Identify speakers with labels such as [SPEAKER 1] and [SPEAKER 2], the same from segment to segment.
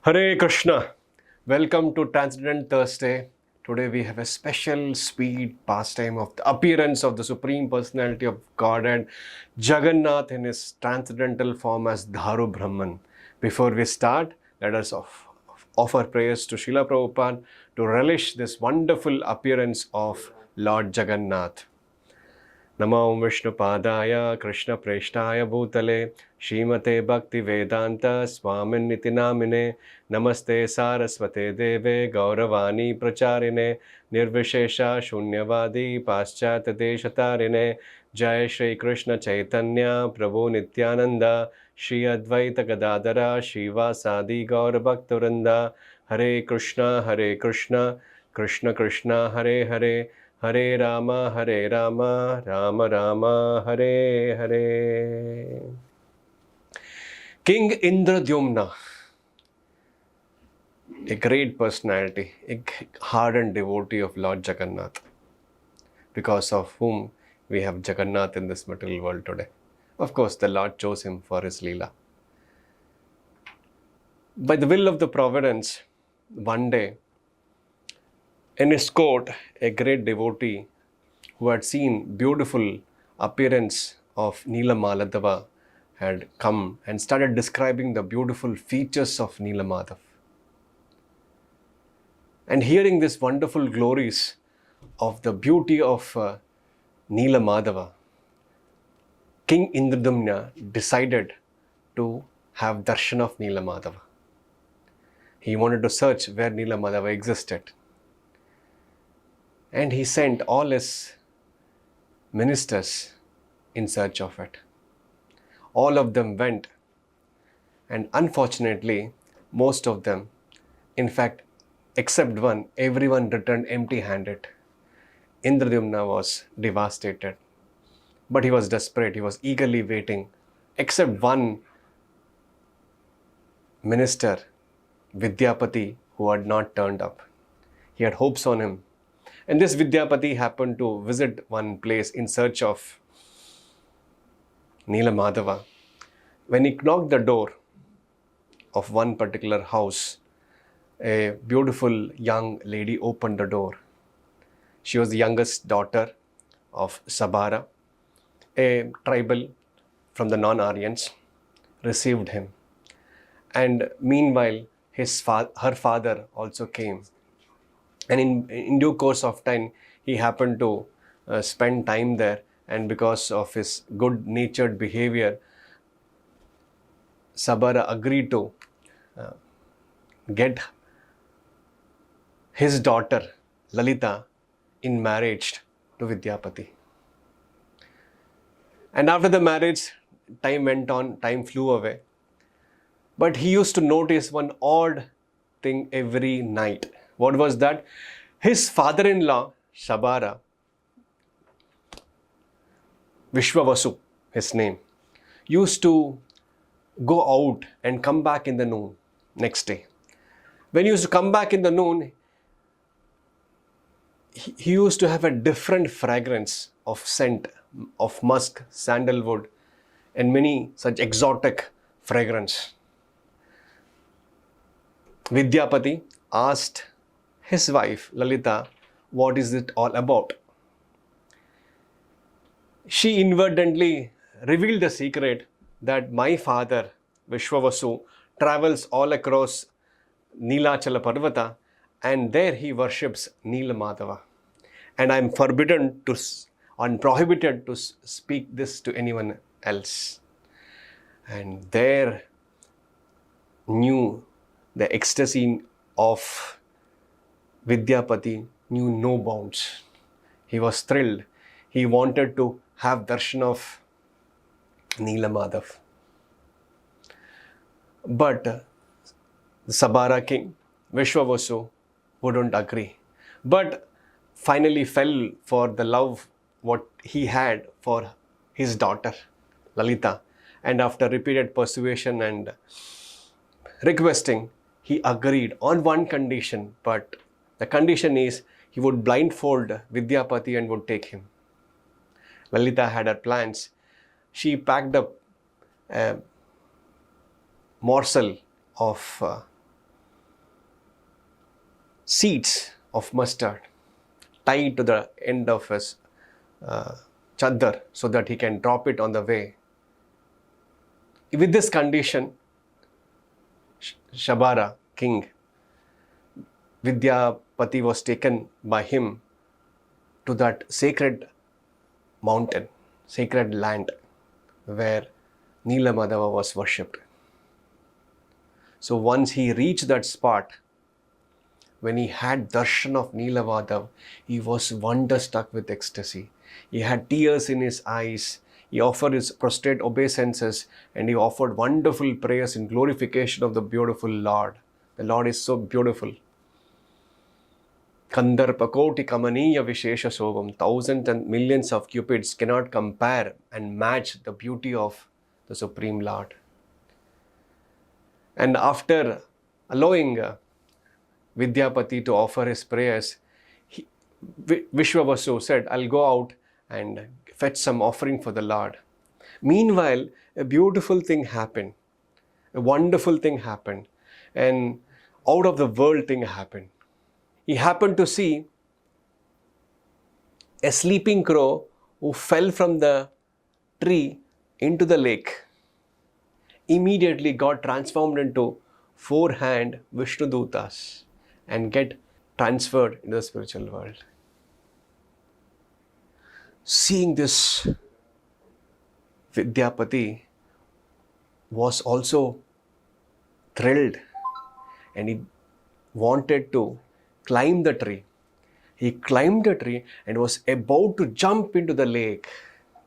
[SPEAKER 1] Hare Krishna. Welcome to Transcendent Thursday. Today we have a special sweet pastime of the appearance of the Supreme Personality of Godhead, Jagannath in his transcendental form as Dharu Brahman. Before we start, let us offer prayers to Srila Prabhupada to relish this wonderful appearance of Lord Jagannath. नमो विष्णुपादाय कृष्णप्रेष्ठाय भूतले श्रीमते भक्तिवेदान्त स्वामिन्निति नामिने नमस्ते सारस्वते देवे गौरवाणी प्रचारिणे निर्विशेष शून्यवादी पाश्चात्यदेशतारिणे जय श्री कृष्ण चैतन्य प्रभु नित्यानंद श्री अद्वैत गदाधर श्रीवासादि गौरभक्तवृंद हरे Krishna Krishna Krishna Hare Hare Hare Rama, Rama Rama, Hare Hare. King Indradyumna, a great personality, a hardened devotee of Lord Jagannath, because of whom we have Jagannath in this material world today. Of course, the Lord chose him for his lila. By the will of the providence, one day, in his court, a great devotee who had seen beautiful appearance of Nila Madhava had come and started describing the beautiful features of Nila Madhav. And hearing these wonderful glories of the beauty of Nila Madhava, King Indradyumna decided to have darshan of Nila Madhava. He wanted to search where Nila Madhava existed. And he sent all his ministers in search of it. All of them went, and unfortunately, most of them, in fact, except one, everyone returned empty-handed. Indradyumna was devastated, but he was desperate. He was eagerly waiting, except one minister, Vidyapati, who had not turned up. He had hopes on him. And this Vidyapati happened to visit one place in search of Nila Madhava. When he knocked the door of one particular house, a beautiful young lady opened the door. She was the youngest daughter of Sabara, a tribal from the non-Aryans, received him. And meanwhile, her father also came. And in due course of time, he happened to spend time there, and because of his good-natured behavior, Sabara agreed to get his daughter, Lalita, in marriage to Vidyapati. And after the marriage, time went on, time flew away. But he used to notice one odd thing every night. What was that? His father-in-law, Sabara, Vishwavasu, his name, used to go out and come back in the noon next day. When he used to come back in the noon, he used to have a different fragrance of scent, of musk, sandalwood, and many such exotic fragrance. Vidyapati asked his wife, Lalita, what is it all about? She inadvertently revealed the secret that my father, Vishwavasu, travels all across Nilachala Parvata, and there he worships Nila Madhava. And I am forbidden to and prohibited to speak this to anyone else. And there knew the ecstasy of Vidyapati knew no bounds. He was thrilled. He wanted to have darshan of Nila Madhav. But the Sabara king, Vishwavasu, wouldn't agree. But finally fell for the love what he had for his daughter, Lalita. And after repeated persuasion and requesting, he agreed on one condition, but the condition is he would blindfold Vidyapati and would take him. Lalita had her plans. She packed up a morsel of seeds of mustard tied to the end of his chadar so that he can drop it on the way. With this condition, Shabara, king, Vidyapati was taken by him to that sacred mountain, sacred land where Nila Madhava was worshipped. So once he reached that spot, when he had darshan of Nila Madhava, he was wonderstruck with ecstasy. He had tears in his eyes. He offered his prostrate obeisances and he offered wonderful prayers in glorification of the beautiful Lord. The Lord is so beautiful. Kandarpa koti kamaniya vishesha sobham. Thousands and millions of cupids cannot compare and match the beauty of the Supreme Lord. And after allowing Vidyapati to offer his prayers, Vishwavasu said, I'll go out and fetch some offering for the Lord. Meanwhile, a beautiful thing happened. A wonderful thing happened. And out of the world thing happened. He happened to see a sleeping crow who fell from the tree into the lake. Immediately got transformed into 4-hand Vishnudutas and get transferred into the spiritual world. Seeing this, Vidyapati was also thrilled and he wanted to climb the tree. He climbed the tree and was about to jump into the lake.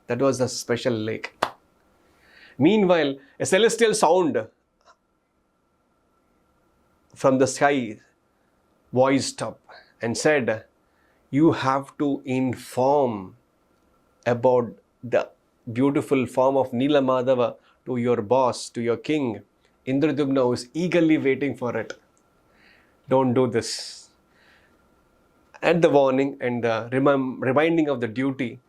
[SPEAKER 1] That was a special lake. Meanwhile, a celestial sound from the sky voiced up and said, you have to inform about the beautiful form of Nila Madhava to your boss, to your king. Indradyumna who is eagerly waiting for it. Don't do this. At the warning and the reminding of the duty,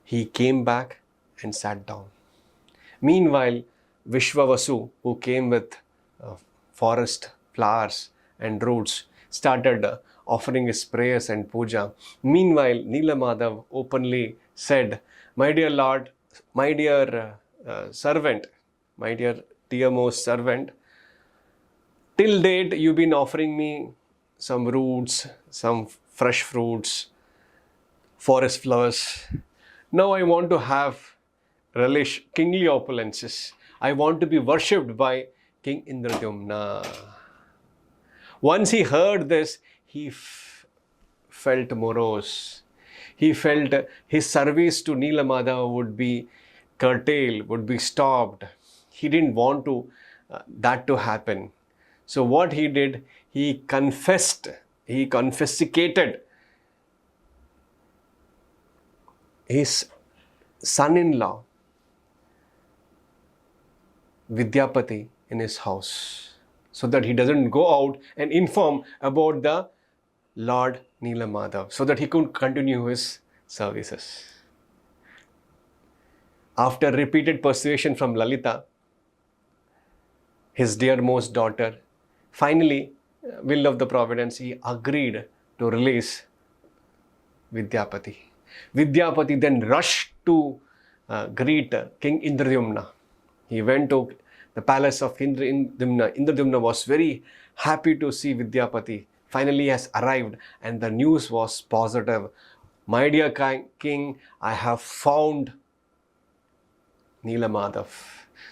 [SPEAKER 1] he came back and sat down. Meanwhile, Vishwavasu, who came with forest flowers and roots, started offering his prayers and puja. Meanwhile, Nila Madhava openly said, my dear Lord, my dear servant, my dear dearmost servant, till date you've been offering me some roots, some fresh fruits, forest flowers. Now I want to relish kingly opulences. I want to be worshipped by King Indradyumna. Once he heard this, he felt morose. He felt his service to Nila Madhava would be curtailed, would be stopped. He didn't want that to happen. So what he did, he confiscated his son-in-law, Vidyapati, in his house, so that he doesn't go out and inform about the Lord Nila Madhava, so that he could continue his services. After repeated persuasion from Lalita, his dearmost daughter, finally, will of the providence, he agreed to release Vidyapati. Vidyapati then rushed to greet King Indradyumna. He went to the palace of Indradyumna. Indradyumna was very happy to see Vidyapati. Finally has arrived and the news was positive. My dear king, I have found Nila Madhava.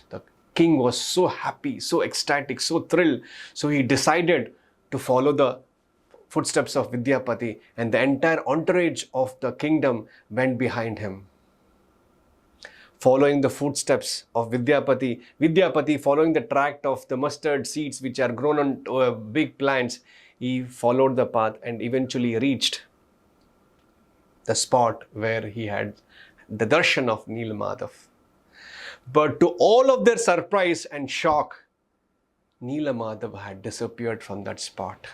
[SPEAKER 1] The king was so happy, so ecstatic, so thrilled. So he decided to follow the footsteps of Vidyapati and the entire entourage of the kingdom went behind him. Following the footsteps of Vidyapati following the tract of the mustard seeds which are grown on big plants, he followed the path and eventually reached the spot where he had the darshan of Nila Madhava. But to all of their surprise and shock, Nila Madhava had disappeared from that spot.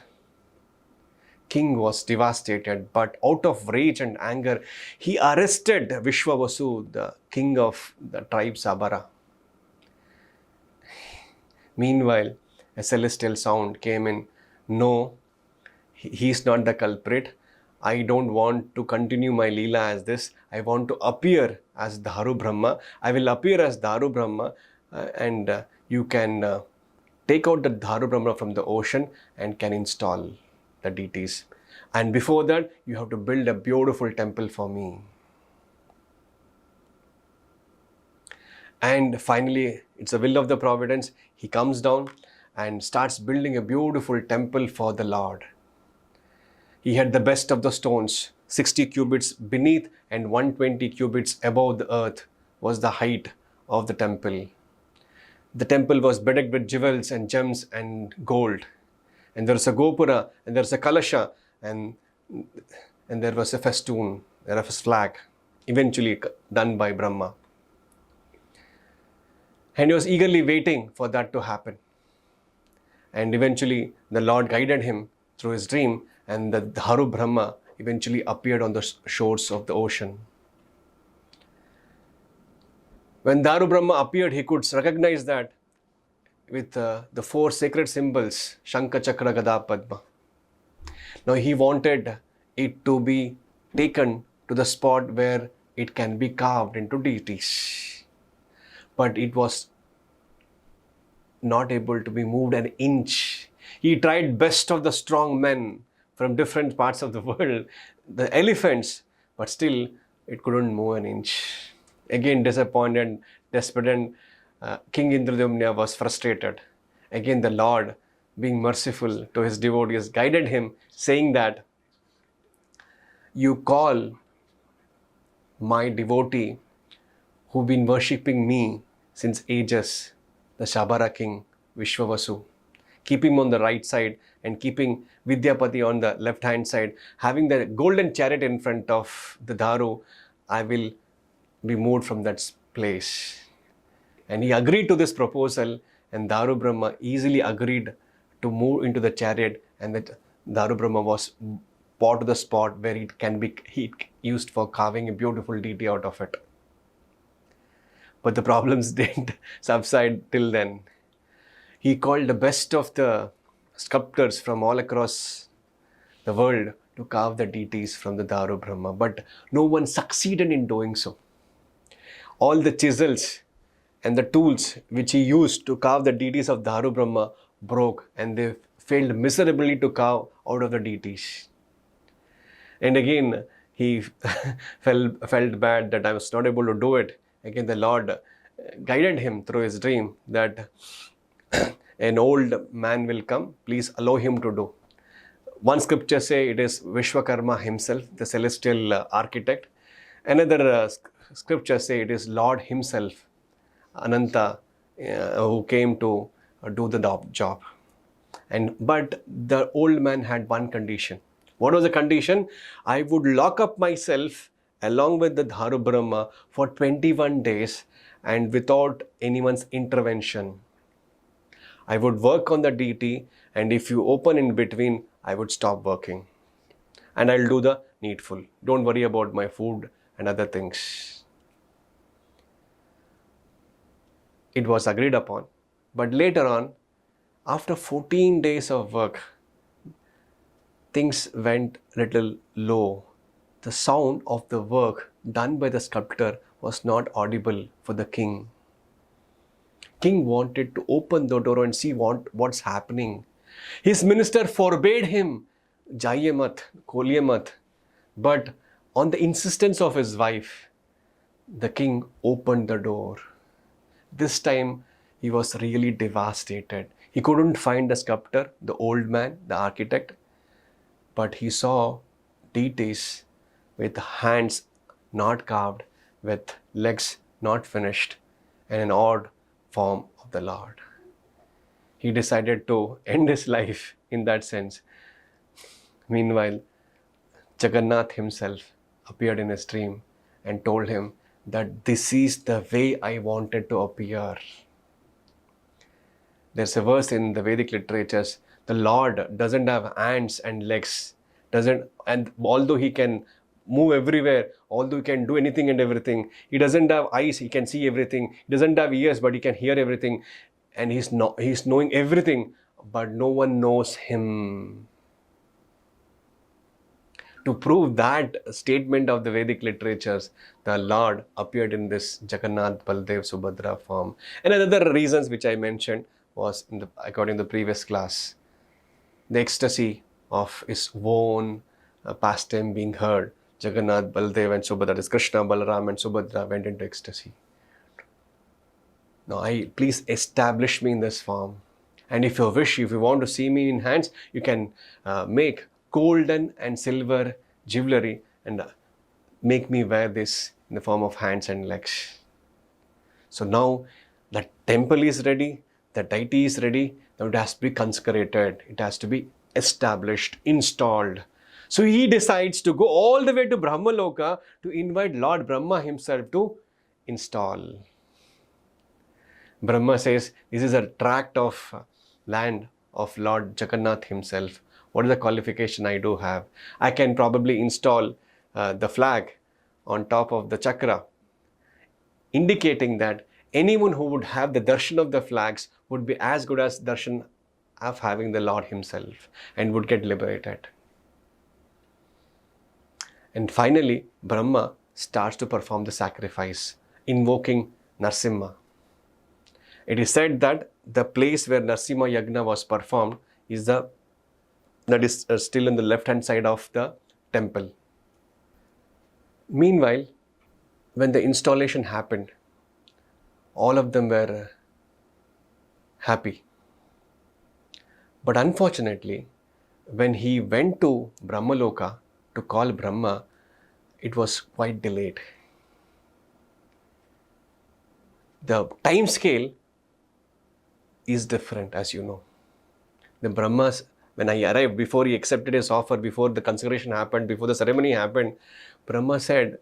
[SPEAKER 1] King was devastated, but out of rage and anger, he arrested Vishwavasu, the king of the tribe Sabara. Meanwhile, a celestial sound came in no, he's not the culprit. I don't want to continue my lila as this. I want to appear as Daru Brahma. I will appear as Daru Brahma, and you can take out the Daru Brahma from the ocean and can install the deities. And before that, you have to build a beautiful temple for me. And finally, it's the will of the providence. He comes down and starts building a beautiful temple for the Lord. He had the best of the stones, 60 cubits beneath and 120 cubits above the earth was the height of the temple. The temple was bedecked with jewels and gems and gold. And there was a gopura, and there was a kalasha, and there was a festoon, there was a flag, eventually done by Brahma. And he was eagerly waiting for that to happen. And eventually the Lord guided him through his dream, and the Daru Brahma eventually appeared on the shores of the ocean. When Daru Brahma appeared, he could recognize that with the 4 sacred symbols, Shankha, Chakra, Gada, Padma. Now he wanted it to be taken to the spot where it can be carved into deities. But it was not able to be moved an inch. He tried best of the strong men from different parts of the world, the elephants, but still it couldn't move an inch. Again, disappointed, despondent, King Indradyumna was frustrated. Again, the Lord, being merciful to his devotees, guided him, saying that, you call my devotee who've been worshipping me since ages, the Shabara king, Vishwavasu. Keep him on the right side and keeping Vidyapati on the left hand side, having the golden chariot in front of the Daru, I will be moved from that place. And he agreed to this proposal, and Daru Brahma easily agreed to move into the chariot, and that Daru Brahma was brought to the spot where it can be used for carving a beautiful deity out of it. But the problems didn't subside till then. He called the best of the sculptors from all across the world to carve the deities from the Daru Brahma, but no one succeeded in doing so. All the chisels and the tools which he used to carve the deities of Daru Brahma broke, and they failed miserably to carve out of the deities. And again, he felt bad that I was not able to do it. Again, the Lord guided him through his dream that an old man will come, please allow him to do. One scripture say it is Vishwakarma himself, the celestial architect. Another scripture say it is Lord himself, Ananta, who came to do the job. But the old man had one condition. What was the condition? I would lock up myself along with the Daru Brahma for 21 days and without anyone's intervention. I would work on the deity, and if you open in between, I would stop working. And I'll do the needful. Don't worry about my food and other things. It was agreed upon. But later on, after 14 days of work, things went little low. The sound of the work done by the sculptor was not audible for the king. King wanted to open the door and see what's happening. His minister forbade him, Jaiye mat, Kolye mat. But on the insistence of his wife, the king opened the door. This time, he was really devastated. He couldn't find the sculptor, the old man, the architect, but he saw deities with hands not carved, with legs not finished, and an odd form of the Lord. He decided to end his life in that sense. Meanwhile, Jagannath himself appeared in his dream and told him that this is the way I wanted to appear. There's a verse in the Vedic literatures, the Lord doesn't have hands and legs, and although he can move everywhere, although he can do anything and everything, he doesn't have eyes, he can see everything, he doesn't have ears, but he can hear everything, and he's knowing everything. but no one knows him. To prove that statement of the Vedic literatures, the Lord appeared in this Jagannath, Baldev, Subhadra form. And another reasons which I mentioned was according to the previous class, the ecstasy of his own pastime being heard. Jagannath, Baldev and Subhadra, this Krishna, Balaram and Subhadra went into ecstasy. Now, please establish me in this form. And if you wish, if you want to see me in hands, you can make golden and silver jewelry and make me wear this in the form of hands and legs. So now the temple is ready, the deity is ready, now it has to be consecrated, it has to be established, installed. So he decides to go all the way to Brahmaloka to invite Lord Brahma himself to install. Brahma says, this is a tract of land of Lord Jagannath himself. What is the qualification I do have? I can probably install the flag on top of the chakra, indicating that anyone who would have the darshan of the flags would be as good as darshan of having the Lord himself and would get liberated. And finally, Brahma starts to perform the sacrifice, invoking Narsimha. It is said that the place where Narsimha Yagna was performed is that is still in the left hand side of the temple. Meanwhile, when the installation happened, all of them were happy. But unfortunately, when he went to Brahmaloka to call Brahma, it was quite delayed. The time scale is different, as you know. The Brahmas, when I arrived, before he accepted his offer, before the consecration happened, before the ceremony happened, Brahma said,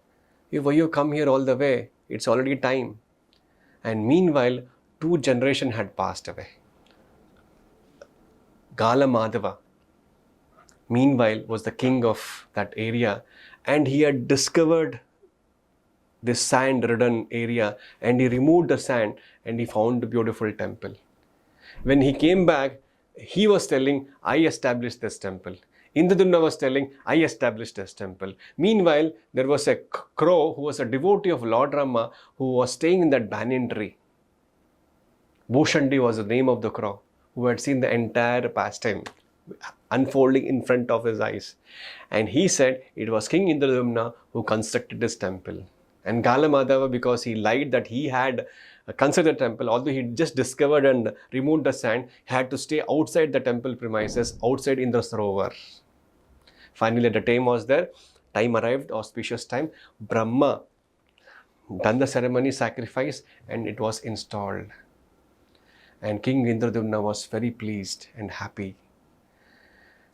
[SPEAKER 1] why you come here all the way? It's already time. And meanwhile, 2 generations had passed away. Gala Madhava, meanwhile, was the king of that area, and he had discovered this sand-ridden area, and he removed the sand and he found a beautiful temple. When he came back, he was telling, I established this temple. Indradyumna was telling, I established this temple. Meanwhile, there was a crow who was a devotee of Lord Rama who was staying in that banyan tree. Bhushandi was the name of the crow, who had seen the entire pastime unfolding in front of his eyes. And he said it was King Indradyumna who constructed this temple. And Gala Madhava, because he lied that he had constructed the temple, although he just discovered and removed the sand, had to stay outside the temple premises, outside Indra Sarovar. Finally, the time was there, time arrived, auspicious time. Brahma done the ceremony, sacrifice, and it was installed. And King Indradyumna was very pleased and happy.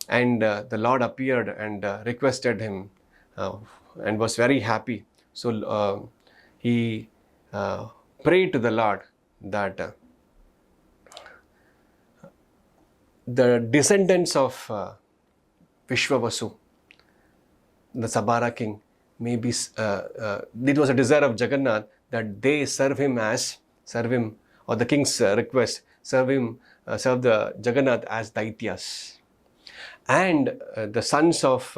[SPEAKER 1] And the Lord appeared and requested him and was very happy. So he prayed to the Lord that the descendants of Vishwavasu, the Sabara king, maybe it was a desire of Jagannath that they serve him, or the king's request, serve the Jagannath as Daityas. And the sons of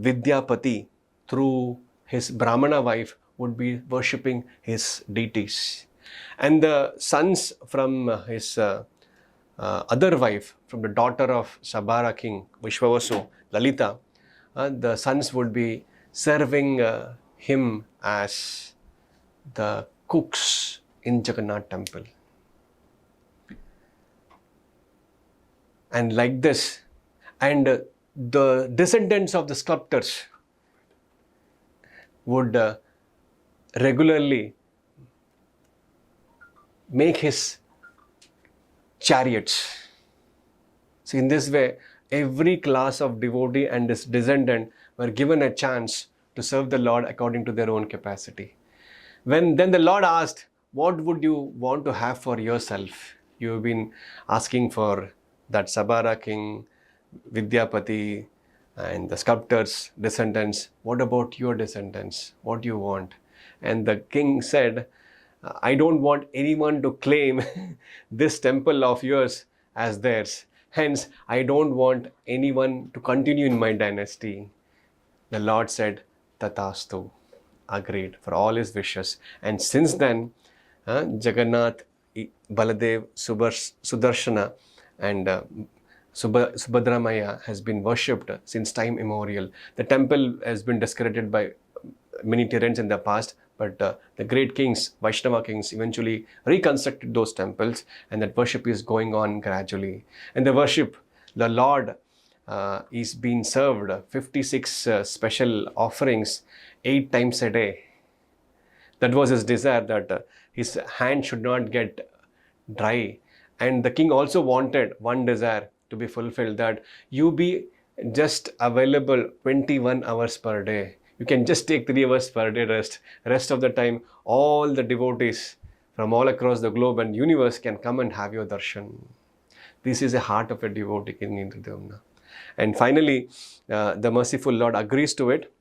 [SPEAKER 1] Vidyapati, through his Brahmana wife, would be worshipping his deities. And the sons from his other wife, from the daughter of Sabara king, Vishwavasu, Lalita, the sons would be serving him as the cooks in Jagannath temple. And like this, and the descendants of the sculptors would regularly make his chariots. So in this way, every class of devotee and his descendant were given a chance to serve the Lord according to their own capacity. Then the Lord asked, what would you want to have for yourself? You have been asking for that Sabara king, Vidyapati, and the sculptors' descendants. What about your descendants? What do you want? And the king said, I don't want anyone to claim this temple of yours as theirs. Hence, I don't want anyone to continue in my dynasty. The Lord said, Tatastu, agreed for all his wishes. And since then, Jagannath, Baladev, Sudarshana, and Subhadramaya has been worshipped since time immemorial. The temple has been desecrated by many tyrants in the past, but the great kings, Vaishnava kings, eventually reconstructed those temples, and that worship is going on gradually. And the worship, the Lord is being served 56 special offerings 8 times a day. That was his desire, that his hand should not get dry. And the king also wanted one desire to be fulfilled, that you be just available 21 hours per day. You can just take 3 hours per day rest. Rest of the time, all the devotees from all across the globe and universe can come and have your darshan. This is the heart of a devotee, King Indradyumna. And finally, the merciful Lord agrees to it.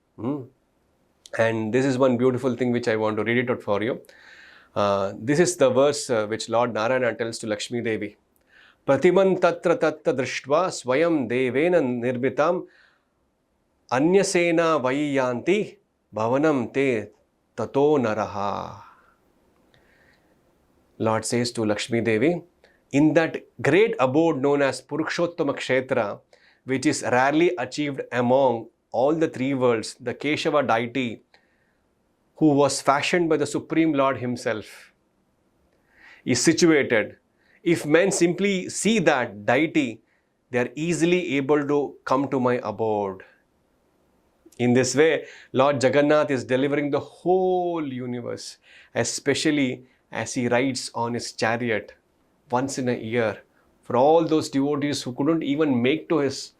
[SPEAKER 1] And this is one beautiful thing which I want to read it out for you. This is the verse which Lord Narayana tells to Lakshmi Devi. Pratiman tatra tatta drishtva swayam devena nirmitam anyasena vayanti bhavanam te tato naraha. Lord says to Lakshmi Devi, in that great abode known as Purukshottama Kshetra, which is rarely achieved among all the 3 worlds, the Keshava deity, who was fashioned by the Supreme Lord himself, is situated. If men simply see that deity, they are easily able to come to my abode. In this way, Lord Jagannath is delivering the whole universe, especially as he rides on his chariot once in a year. For all those devotees who couldn't even make to his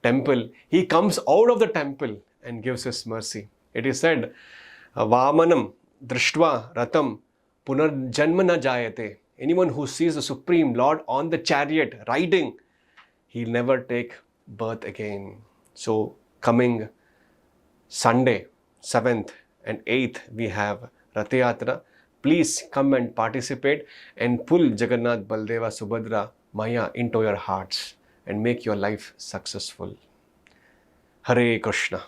[SPEAKER 1] temple, he comes out of the temple and gives his mercy. It is said, Vamanam drishtva ratam punarjanma na jayate. Anyone who sees the Supreme Lord on the chariot riding, he'll never take birth again. So coming Sunday, 7th and 8th, we have Ratha Yatra. Please come and participate and pull Jagannath, Baldeva, Subhadra, Maya into your hearts and make your life successful. Hare Krishna.